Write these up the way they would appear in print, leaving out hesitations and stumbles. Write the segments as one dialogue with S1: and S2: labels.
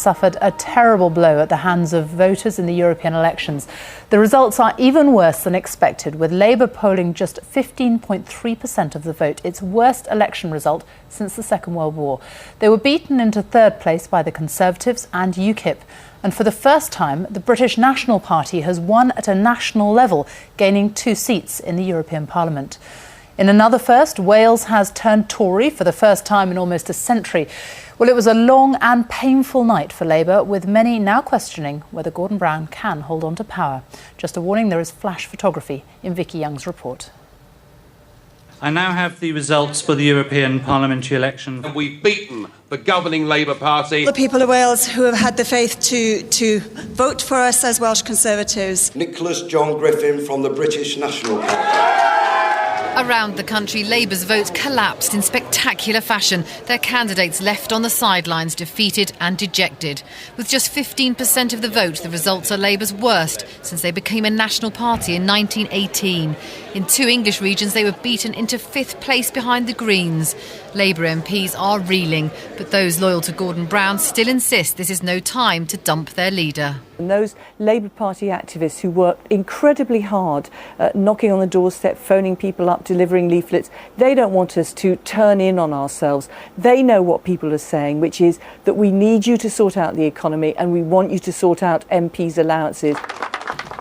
S1: suffered a terrible blow at the hands of voters in the European elections. The results are even worse than expected, with Labour polling just 15.3% of the vote, its worst election result since the Second World War. They were beaten into third place by the Conservatives and UKIP. And for the first time, the British National Party has won at a national level, gaining 2 seats in the European Parliament. In another first, Wales has turned Tory for the first time in almost a century. Well, it was a long and painful night for Labour, with many now questioning whether Gordon Brown can hold on to power. Just a warning, there is flash photography in Vicky Young's report.
S2: I now have the results for the European Parliamentary election.
S3: We've beaten the governing Labour Party.
S4: The people of Wales who have had the faith to vote for us as Welsh Conservatives.
S5: Nicholas John Griffin from the British National Party.
S6: Around the country, Labour's vote collapsed in spectacular fashion. Their candidates left on the sidelines, defeated and dejected. With just 15% of the vote, the results are Labour's worst since they became a national party in 1918. In 2 English regions, they were beaten into 5th place behind the Greens. Labour MPs are reeling, but those loyal to Gordon Brown still insist this is no time to dump their leader.
S7: And those Labour Party activists who worked incredibly hard, knocking on the doorstep, phoning people up, delivering leaflets, they don't want us to turn in on ourselves. They know what people are saying, which is that we need you to sort out the economy and we want you to sort out MPs' allowances.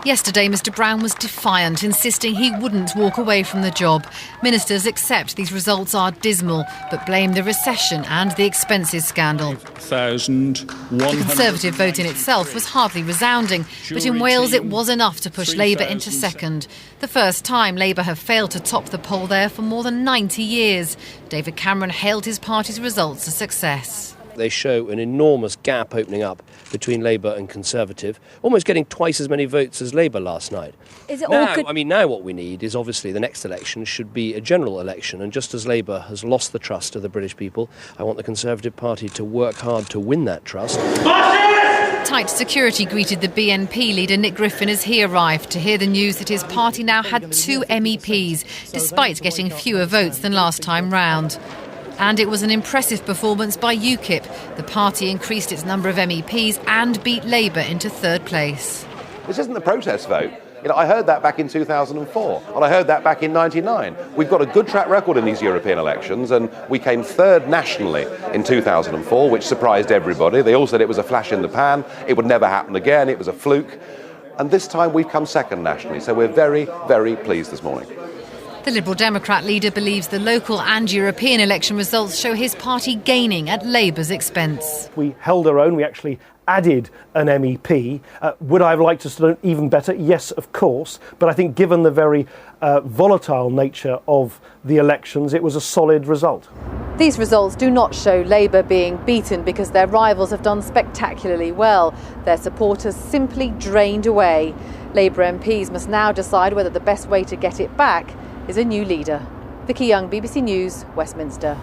S6: Yesterday, Mr Brown was defiant, insisting he wouldn't walk away from the job. Ministers accept these results are dismal, but blame the recession and the expenses scandal. The Conservative vote in itself was hardly resounding, but in Wales it was enough to push Labour into second. The first time Labour have failed to top the poll there for more than 90 years. David Cameron hailed his party's results a success.
S8: They show an enormous gap opening up between Labour and Conservative, almost getting twice as many votes as Labour last night.
S7: Is it
S8: now,
S7: all good?
S8: now what we need is obviously the next election should be a general election, and just as Labour has lost the trust of the British people, I want the Conservative Party to work hard to win that trust.
S6: Tight security greeted the BNP leader Nick Griffin as he arrived to hear the news that his party now had 2 MEPs, despite getting fewer votes than last time round. And it was an impressive performance by UKIP. The party increased its number of MEPs and beat Labour into third place.
S3: This isn't the protest vote. I heard that back in 2004, and I heard that back in 99. We've got a good track record in these European elections, and we came third nationally in 2004, which surprised everybody. They all said it was a flash in the pan, it would never happen again, it was a fluke. And this time we've come second nationally, so we're very, very pleased this morning.
S6: The Liberal Democrat leader believes the local and European election results show his party gaining at Labour's expense.
S9: We held our own. We actually added an MEP. Would I have liked us to do even better? Yes, of course. But I think given the very volatile nature of the elections, it was a solid result.
S10: These results do not show Labour being beaten because their rivals have done spectacularly well. Their supporters simply drained away. Labour MPs must now decide whether the best way to get it back is a new leader. Vicky Young, BBC News, Westminster.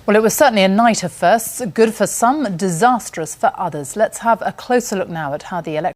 S1: Well, it was certainly a night of firsts, good for some, disastrous for others. Let's have a closer look now at how the election